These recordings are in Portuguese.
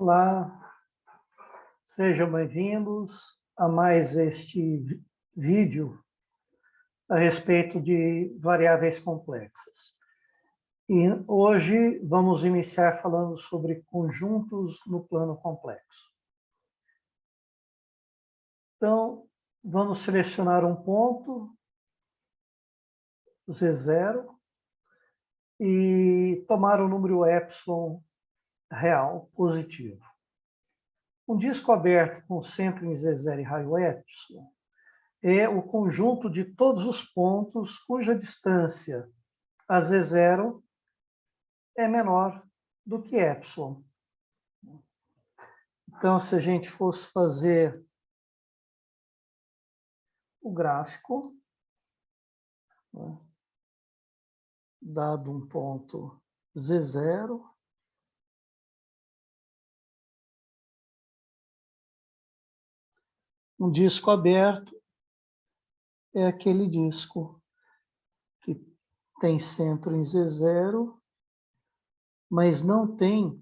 Olá, sejam bem-vindos a mais este vídeo a respeito de variáveis complexas. E hoje vamos iniciar falando sobre conjuntos no plano complexo. Então, vamos selecionar um ponto, Z0, e tomar o número epsilon real, positivo. Um disco aberto com centro em Z0 e raio epsilon é o conjunto de todos os pontos cuja distância a Z0 é menor do que epsilon. Então, se a gente fosse fazer o gráfico, né, dado um ponto Z0, um disco aberto é aquele disco que tem centro em Z0, mas não tem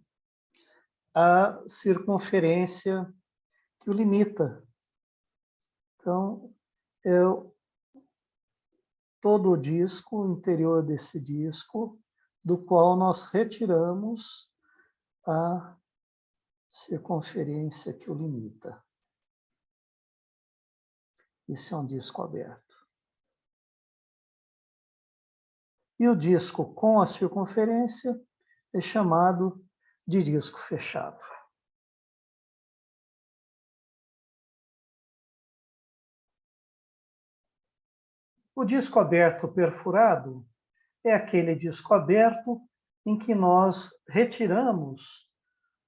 a circunferência que o limita. Então, é todo o disco, o interior desse disco, do qual nós retiramos a circunferência que o limita. Esse é um disco aberto. E o disco com a circunferência é chamado de disco fechado. O disco aberto perfurado é aquele disco aberto em que nós retiramos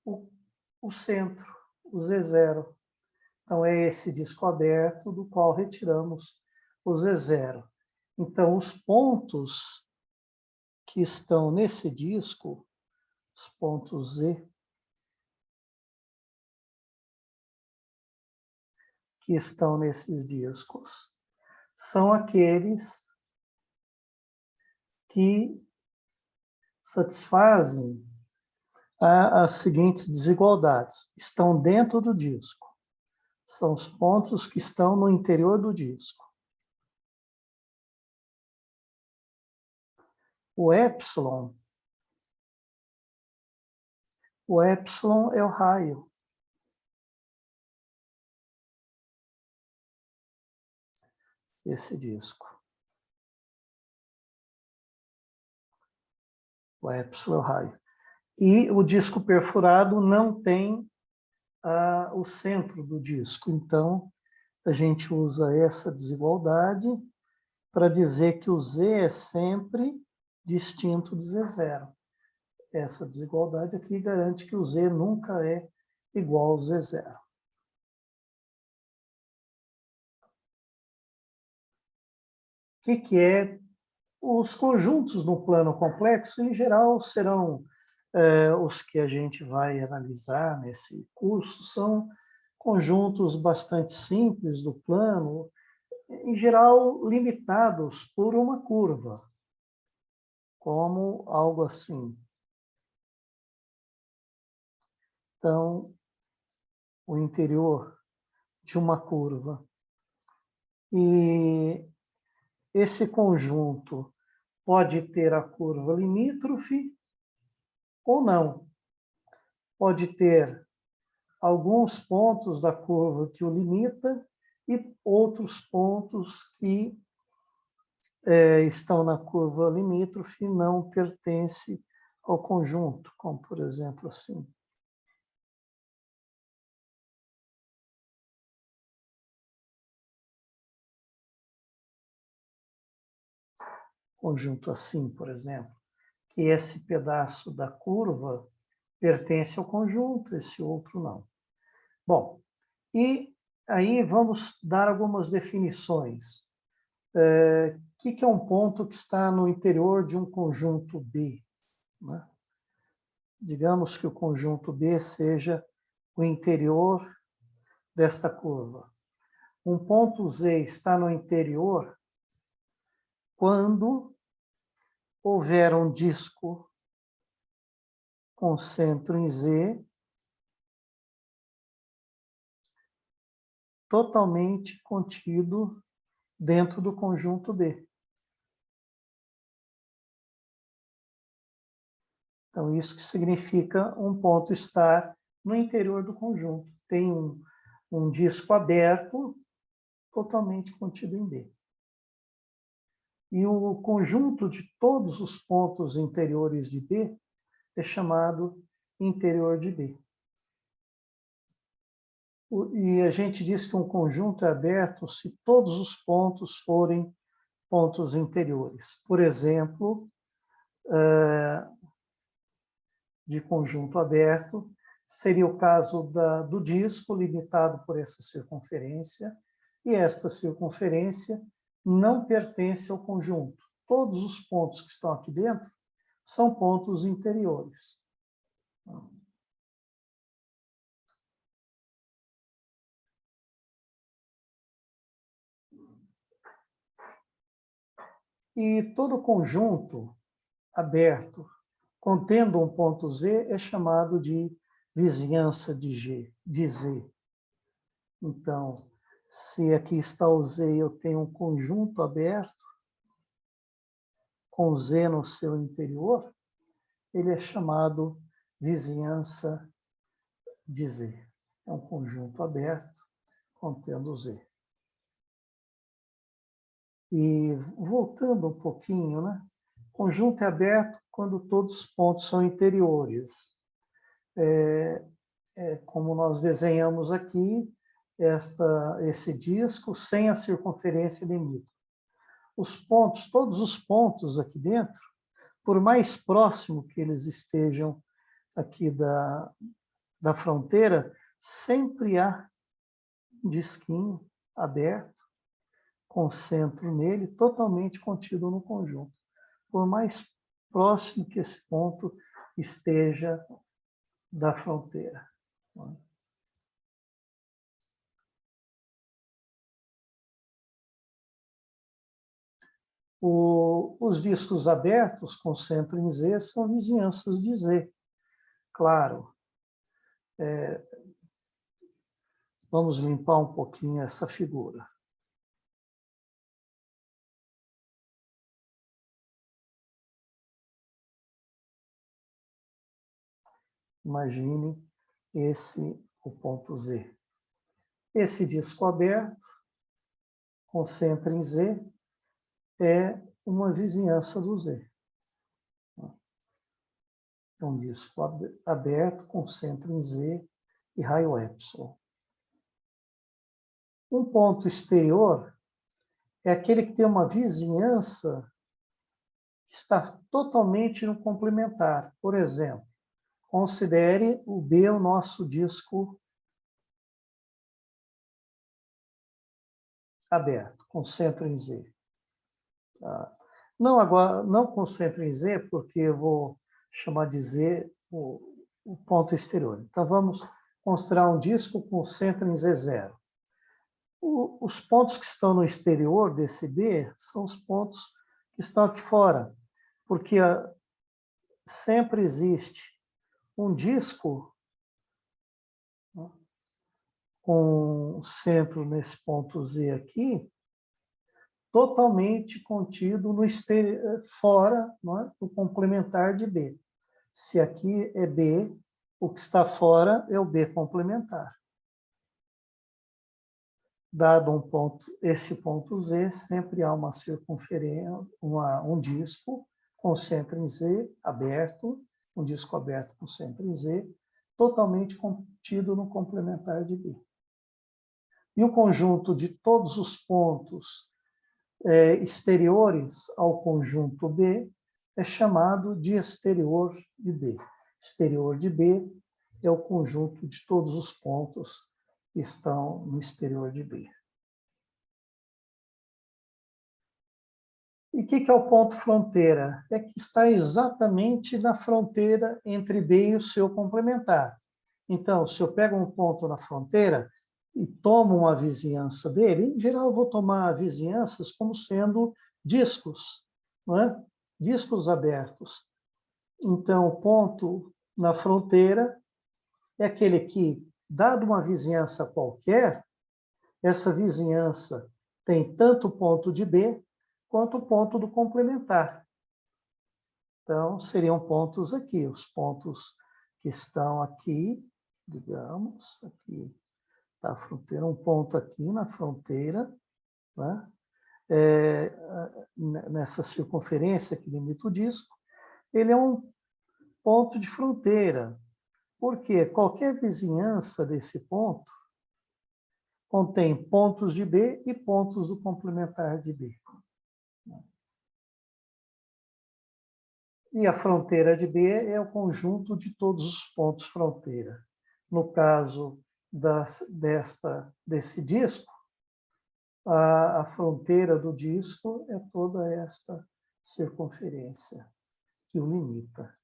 o centro, o Z0. Então, é esse disco aberto do qual retiramos o Z0. Então, os pontos que estão nesse disco, os pontos Z, que estão nesses discos, são aqueles que satisfazem as seguintes desigualdades. Estão dentro do disco. São os pontos que estão no interior do disco. O epsilon é o raio. Esse disco. O epsilon é o raio. E o disco perfurado não tem o centro do disco. Então, a gente usa essa desigualdade para dizer que o Z é sempre distinto do Z0. Essa desigualdade aqui garante que o Z nunca é igual ao Z0. O que é? Os conjuntos no plano complexo, em geral, serão os que a gente vai analisar nesse curso, são conjuntos bastante simples do plano, em geral limitados por uma curva, como algo assim. Então, o interior de uma curva. E esse conjunto pode ter a curva limítrofe ou não. Pode ter alguns pontos da curva que o limita e outros pontos que estão na curva limítrofe e não pertencem ao conjunto, como por exemplo assim. Conjunto assim, por exemplo, que esse pedaço da curva pertence ao conjunto, esse outro não. Bom, e aí vamos dar algumas definições. O que é um ponto que está no interior de um conjunto B? Né? Digamos que o conjunto B seja o interior desta curva. Um ponto Z está no interior quando houver um disco com centro em Z totalmente contido dentro do conjunto B. Então, isso que significa um ponto estar no interior do conjunto. Tem um disco aberto, totalmente contido em B. E o conjunto de todos os pontos interiores de B é chamado interior de B. E a gente diz que um conjunto é aberto se todos os pontos forem pontos interiores. Por exemplo, de conjunto aberto, seria o caso do disco limitado por essa circunferência, e esta circunferência não pertence ao conjunto. Todos os pontos que estão aqui dentro são pontos interiores. E todo conjunto aberto contendo um ponto Z é chamado de vizinhança de Z. Então, se aqui está o Z e eu tenho um conjunto aberto, com Z no seu interior, ele é chamado vizinhança de Z. É um conjunto aberto contendo Z. E voltando um pouquinho, né? Conjunto é aberto quando todos os pontos são interiores. Como nós desenhamos aqui, esse disco sem a circunferência limítrofe. Os pontos, todos os pontos aqui dentro, por mais próximo que eles estejam aqui da fronteira, sempre há um disquinho aberto, com centro nele, totalmente contido no conjunto. Por mais próximo que esse ponto esteja da fronteira. Os discos abertos com centro em Z são vizinhanças de Z. Claro, vamos limpar um pouquinho essa figura. Imagine o ponto Z. Esse disco aberto, com centro em Z, é uma vizinhança do Z. É um disco aberto, com centro em Z e raio epsilon. Um ponto exterior é aquele que tem uma vizinhança que está totalmente no complementar. Por exemplo, considere o B o nosso disco aberto, com centro em Z. Tá? Não, agora, não com centro em Z, porque eu vou chamar de Z o ponto exterior. Então, vamos considerar um disco com centro em Z0. Os pontos que estão no exterior desse B são os pontos que estão aqui fora, porque sempre existe um disco, né, com centro nesse ponto Z aqui, totalmente contido no fora, né, no complementar de B. Se aqui é B, o que está fora é o B complementar. Dado um ponto, esse ponto Z, sempre há uma circunferência, um disco com centro em Z aberto, um disco aberto com centro em Z, totalmente contido no complementar de B. E o conjunto de todos os pontos exteriores ao conjunto B é chamado de exterior de B. Exterior de B é o conjunto de todos os pontos que estão no exterior de B. E o que é o ponto fronteira? É que está exatamente na fronteira entre B e o seu complementar. Então, se eu pego um ponto na fronteira e tomo uma vizinhança dele, em geral eu vou tomar vizinhanças como sendo discos, não é? Discos abertos. Então, o ponto na fronteira é aquele que, dado uma vizinhança qualquer, essa vizinhança tem tanto o ponto de B quanto o ponto do complementar. Então, seriam pontos aqui, os pontos que estão aqui, digamos, aqui está a fronteira, um ponto aqui na fronteira, né? Nessa circunferência que limita o disco, ele é um ponto de fronteira, porque qualquer vizinhança desse ponto contém pontos de B e pontos do complementar de B. E a fronteira de B é o conjunto de todos os pontos fronteira. No caso desse disco, a fronteira do disco é toda esta circunferência que o limita.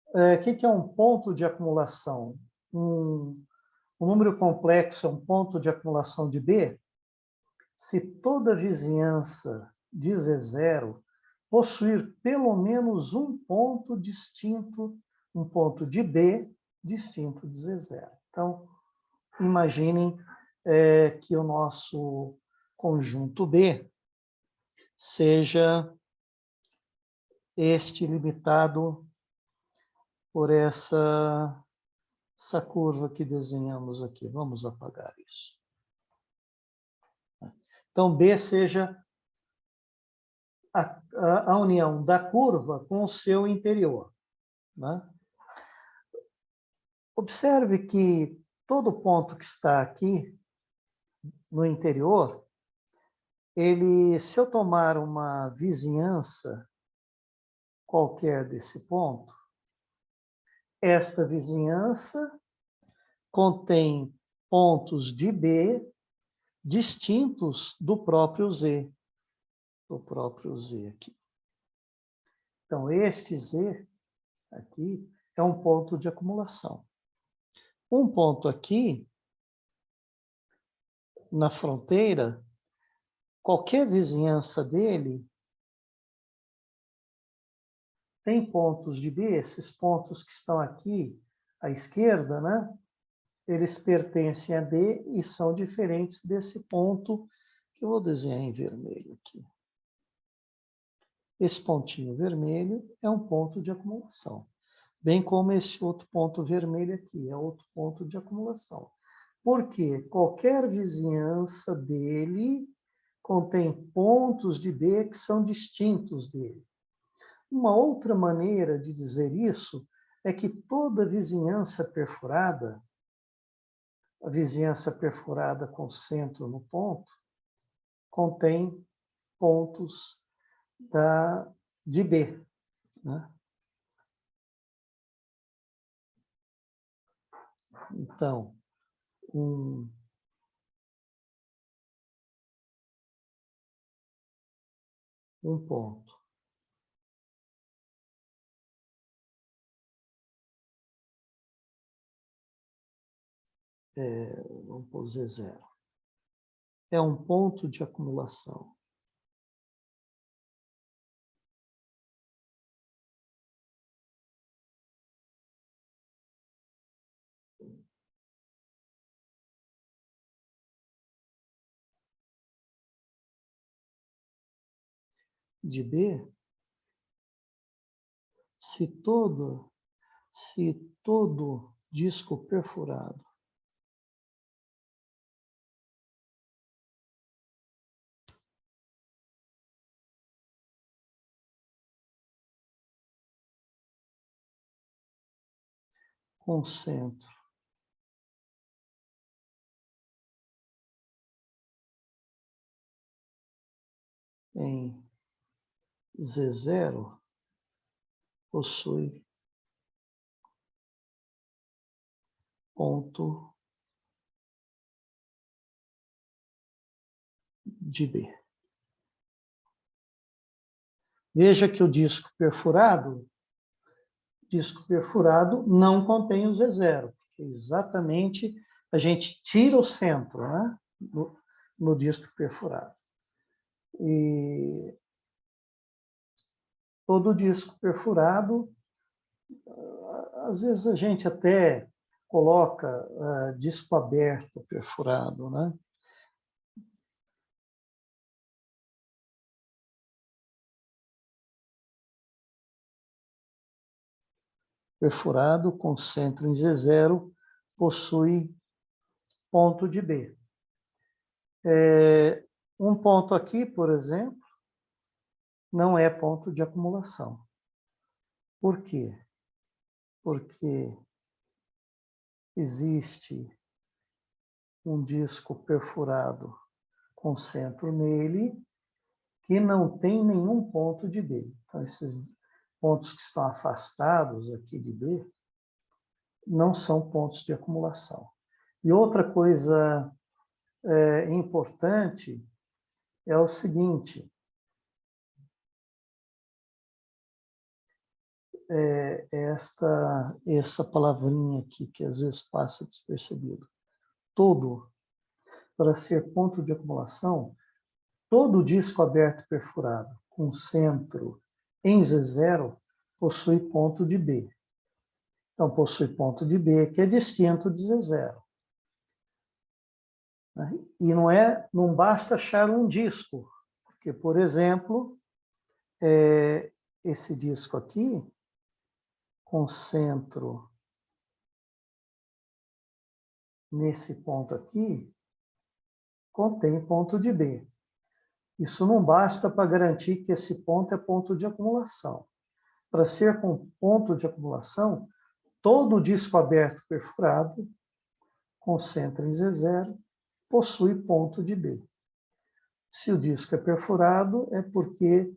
O que é um ponto de acumulação? Um número complexo é um ponto de acumulação de B se toda vizinhança de Z0 possuir pelo menos um ponto distinto, um ponto de B distinto de Z0. Então, imaginem que o nosso conjunto B seja este limitado por essa curva que desenhamos aqui. Vamos apagar isso. Então, B seja a união da curva com o seu interior, né? Observe que todo ponto que está aqui no interior, se eu tomar uma vizinhança qualquer desse ponto, esta vizinhança contém pontos de B distintos do próprio Z. Do próprio Z aqui. Então, este Z aqui é um ponto de acumulação. Um ponto aqui, na fronteira, qualquer vizinhança dele tem pontos de B, esses pontos que estão aqui à esquerda, né? Eles pertencem a B e são diferentes desse ponto que eu vou desenhar em vermelho aqui. Esse pontinho vermelho é um ponto de acumulação, bem como esse outro ponto vermelho aqui é outro ponto de acumulação. Porque qualquer vizinhança dele contém pontos de B que são distintos dele. Uma outra maneira de dizer isso é que toda vizinhança perfurada, a vizinhança perfurada com centro no ponto, contém pontos de B, né? Então, um ponto. Vamos pôr Z0. É um ponto de acumulação. De B, se todo disco perfurado com centro em Z0 possui ponto de B. Veja que o disco perfurado não contém o Z0, porque exatamente a gente tira o centro, né, no disco perfurado. E todo disco perfurado Às vezes a gente até coloca disco aberto perfurado, né? Perfurado com centro em Z0 possui ponto de B. Um ponto aqui, por exemplo, não é ponto de acumulação. Por quê? Porque existe um disco perfurado com centro nele que não tem nenhum ponto de B. Então, esses pontos que estão afastados aqui de B não são pontos de acumulação. E outra coisa importante é o seguinte, essa palavrinha aqui que às vezes passa despercebido. Todo, para ser ponto de acumulação, todo disco aberto perfurado com centro em Z0 possui ponto de B. Então, possui ponto de B, que é distinto de Z0. E não basta achar um disco, porque, por exemplo, esse disco aqui, com centro nesse ponto aqui, contém ponto de B. Isso não basta para garantir que esse ponto é ponto de acumulação. Para ser ponto de acumulação, todo disco aberto perfurado, com centro em Z0, possui ponto de B. Se o disco é perfurado, é porque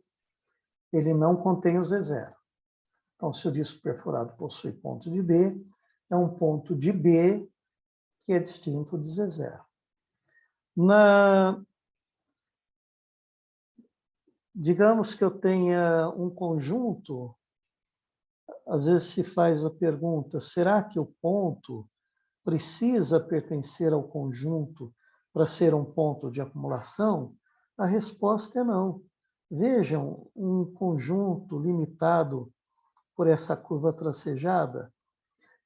ele não contém o Z0. Então, se o disco perfurado possui ponto de B, é um ponto de B que é distinto de Z0. Digamos que eu tenha um conjunto, às vezes se faz a pergunta, será que o ponto precisa pertencer ao conjunto para ser um ponto de acumulação? A resposta é não. Vejam, um conjunto limitado por essa curva tracejada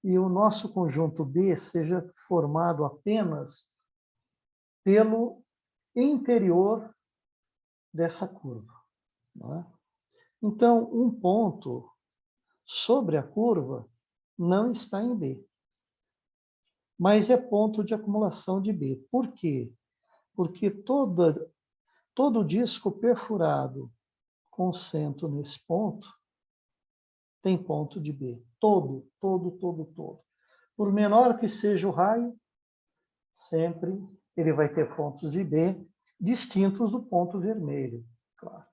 e o nosso conjunto B seja formado apenas pelo interior dessa curva. Não é? Então, um ponto sobre a curva não está em B, mas é ponto de acumulação de B. Por quê? Porque todo disco perfurado com centro nesse ponto tem ponto de B. Todo. Por menor que seja o raio, sempre ele vai ter pontos de B distintos do ponto vermelho, claro.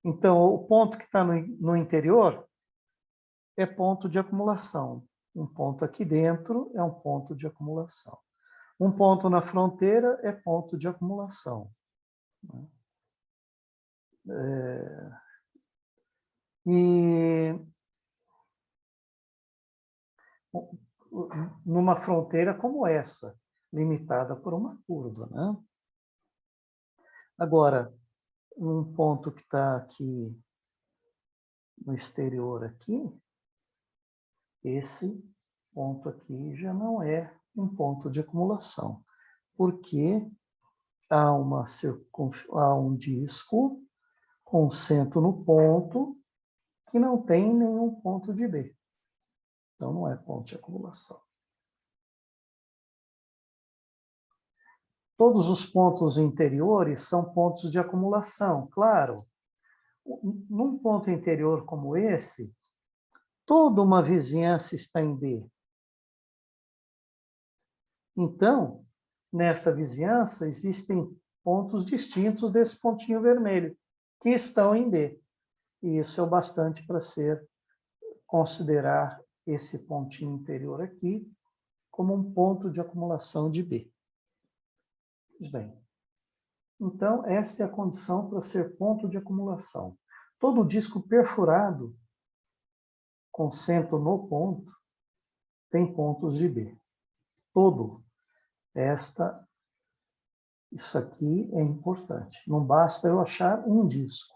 Então, o ponto que está no interior é ponto de acumulação. Um ponto aqui dentro é um ponto de acumulação. Um ponto na fronteira é ponto de acumulação. E numa fronteira como essa, limitada por uma curva, né? Agora, um ponto que está aqui no exterior aqui, esse ponto aqui já não é um ponto de acumulação, porque há um disco com centro no ponto que não tem nenhum ponto de B. Então, não é ponto de acumulação. Todos os pontos interiores são pontos de acumulação, claro. Num ponto interior como esse, toda uma vizinhança está em B. Então, nesta vizinhança, existem pontos distintos desse pontinho vermelho, que estão em B. E isso é o bastante para considerar esse pontinho interior aqui como um ponto de acumulação de B. Pois bem, então esta é a condição para ser ponto de acumulação. Todo disco perfurado com centro no ponto tem pontos de B. Todo. Isso aqui é importante. Não basta eu achar um disco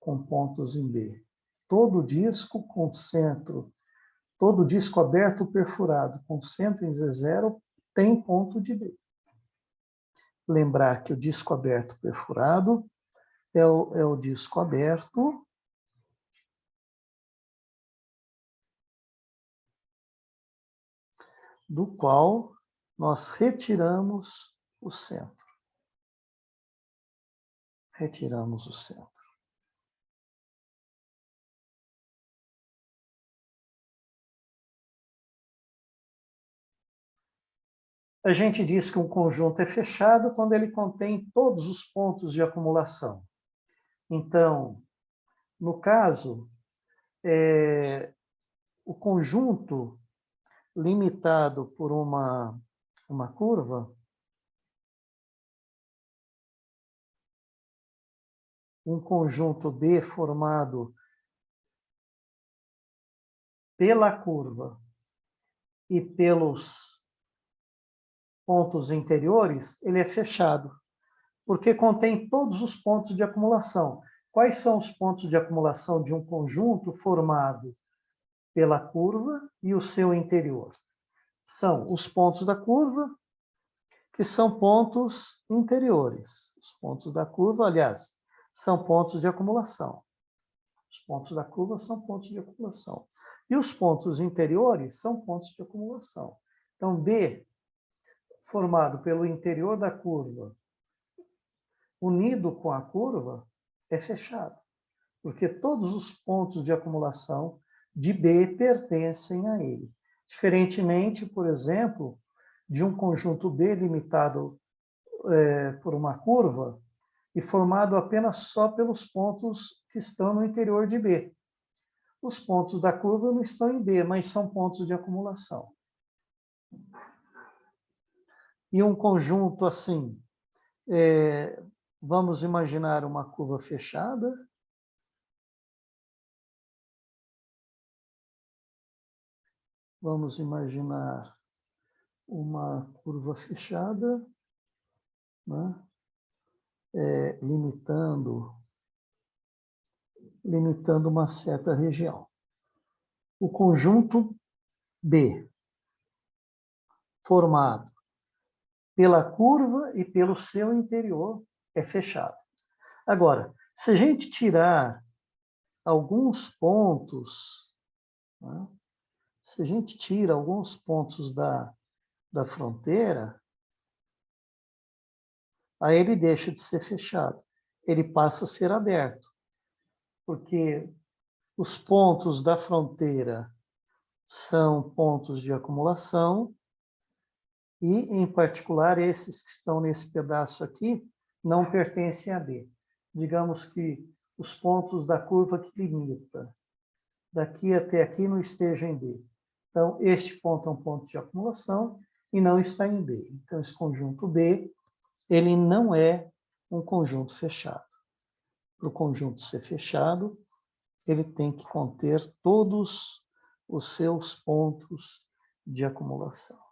com pontos em B. todo disco com centro, todo disco aberto perfurado com centro em Z0 tem ponto de B. Lembrar que o disco aberto perfurado é o disco aberto do qual nós retiramos o centro. Retiramos o centro. A gente diz que um conjunto é fechado quando ele contém todos os pontos de acumulação. Então, no caso, o conjunto limitado por uma curva, um conjunto B formado pela curva e pelos pontos interiores, ele é fechado, porque contém todos os pontos de acumulação. Quais são os pontos de acumulação de um conjunto formado pela curva e o seu interior? São os pontos da curva, que são pontos interiores. Os pontos da curva, aliás, são pontos de acumulação. Os pontos da curva são pontos de acumulação. E os pontos interiores são pontos de acumulação. Então, B, formado pelo interior da curva, unido com a curva, é fechado, porque todos os pontos de acumulação de B pertencem a ele. Diferentemente, por exemplo, de um conjunto B limitado por uma curva e formado apenas só pelos pontos que estão no interior de B. Os pontos da curva não estão em B, mas são pontos de acumulação. E um conjunto assim, vamos imaginar uma curva fechada. Vamos imaginar uma curva fechada, né? Limitando uma certa região. O conjunto B, formado pela curva e pelo seu interior, é fechado. Agora, se a gente tirar alguns pontos, né? Se a gente tira alguns pontos da fronteira, aí ele deixa de ser fechado. Ele passa a ser aberto, porque os pontos da fronteira são pontos de acumulação e, em particular, esses que estão nesse pedaço aqui não pertencem a B. Digamos que os pontos da curva que limita daqui até aqui não estejam em B. Então, este ponto é um ponto de acumulação e não está em B. Então, esse conjunto B, ele não é um conjunto fechado. Para o conjunto ser fechado, ele tem que conter todos os seus pontos de acumulação.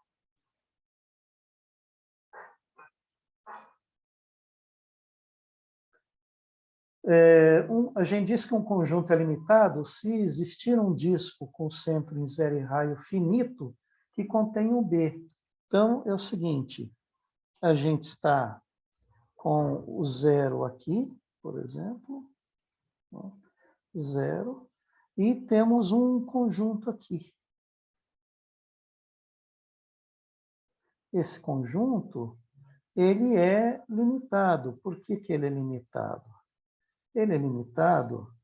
A gente diz que um conjunto é limitado se existir um disco com centro em zero e raio finito que contém um B. Então, é o seguinte, a gente está com o zero aqui, por exemplo, zero, e temos um conjunto aqui. Esse conjunto, ele é limitado. Por que que ele é limitado? Ele é limitado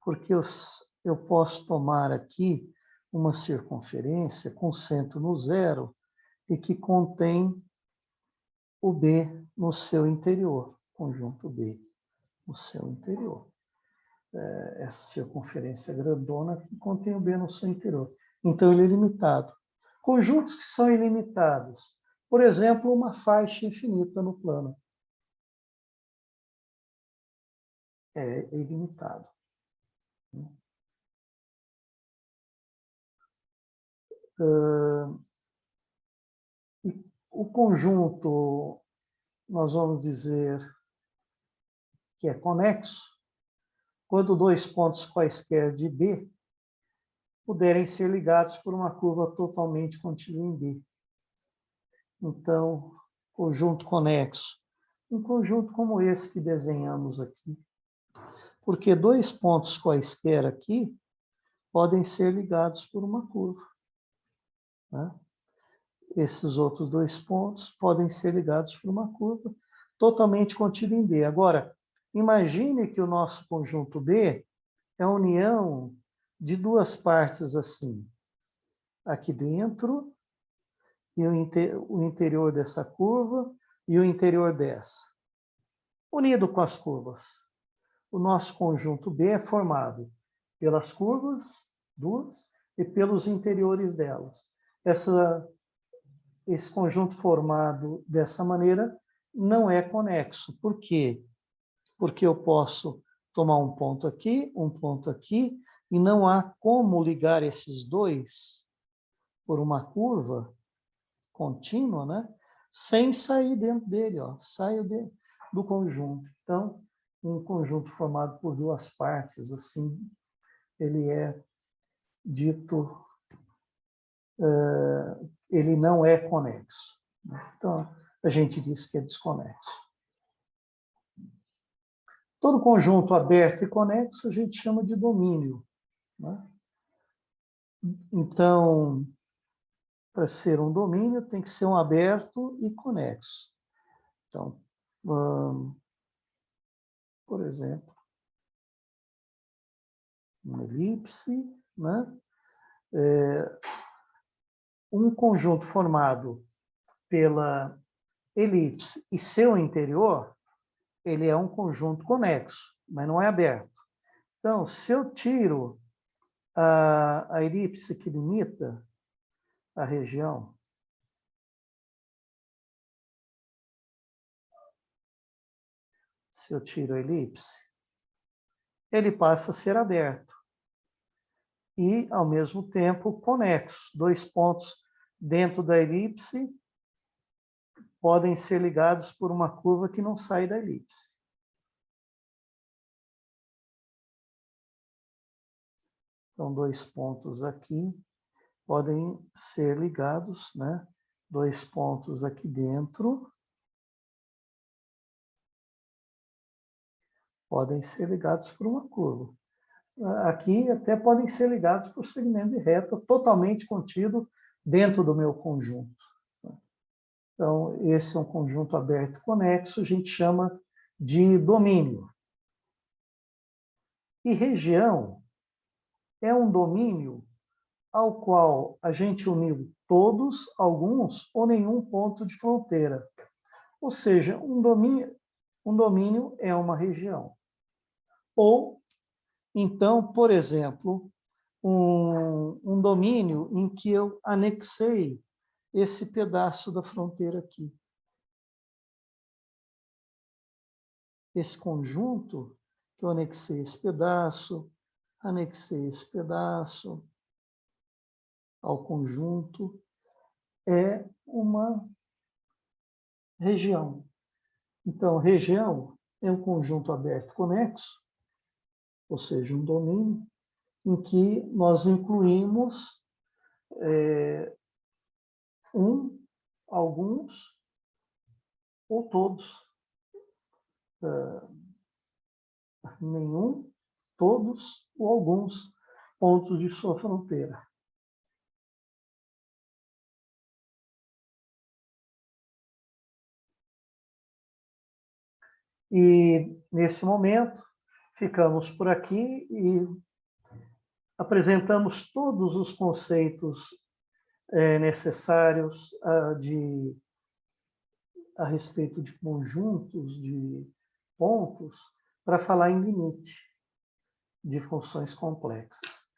porque eu posso tomar aqui uma circunferência com centro no zero e que contém o B no seu interior, conjunto B no seu interior. Essa circunferência grandona que contém o B no seu interior. Então, ele é limitado. Conjuntos que são ilimitados. Por exemplo, uma faixa infinita no plano. É ilimitado. E o conjunto, nós vamos dizer que é conexo. quando dois pontos quaisquer de B puderem ser ligados por uma curva totalmente contínua em B. Então, conjunto conexo. Um conjunto como esse que desenhamos aqui. Porque dois pontos quaisquer aqui podem ser ligados por uma curva. Né? Esses outros dois pontos podem ser ligados por uma curva totalmente contida em B. Agora, imagine que o nosso conjunto B é a união de duas partes assim. Aqui dentro, e o interior dessa curva, e o interior dessa. Unido com as curvas. O nosso conjunto B é formado pelas curvas, duas, e pelos interiores delas. Esse conjunto formado dessa maneira não é conexo. Por quê? Porque eu posso tomar um ponto aqui, e não há como ligar esses dois por uma curva contínua, né? Sem sair dentro dele, ó. Saio do conjunto. Então, um conjunto formado por duas partes, assim, ele é dito, ele não é conexo. Então, a gente diz que é desconexo. Todo conjunto aberto e conexo a gente chama de domínio. Né? Então, para ser um domínio, tem que ser um aberto e conexo. Então, por exemplo, uma elipse, né? Um conjunto formado pela elipse e seu interior, ele é um conjunto conexo, mas não é aberto. Então, se eu tiro a elipse que limita a região, se eu tiro a elipse, ele passa a ser aberto. E, ao mesmo tempo, conexo. Dois pontos dentro da elipse podem ser ligados por uma curva que não sai da elipse. Então, dois pontos aqui podem ser ligados, né? Dois pontos aqui dentro podem ser ligados por uma curva. Aqui até podem ser ligados por segmento de reta totalmente contido dentro do meu conjunto. Então, esse é um conjunto aberto e conexo, a gente chama de domínio. E região é um domínio ao qual a gente uniu todos, alguns ou nenhum ponto de fronteira. Ou seja, um domínio é uma região. Ou, então, por exemplo, um domínio em que eu anexei esse pedaço da fronteira aqui. Esse conjunto, que eu anexei esse pedaço ao conjunto, é uma região. Então, região é um conjunto aberto conexo, ou seja, um domínio, em que nós incluímos alguns ou todos. Nenhum, todos ou alguns pontos de sua fronteira. E, nesse momento, ficamos por aqui e apresentamos todos os conceitos necessários a respeito de conjuntos de pontos para falar em limite de funções complexas.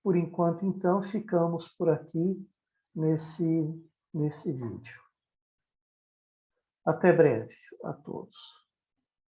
Por enquanto, então, ficamos por aqui nesse vídeo. Até breve a todos.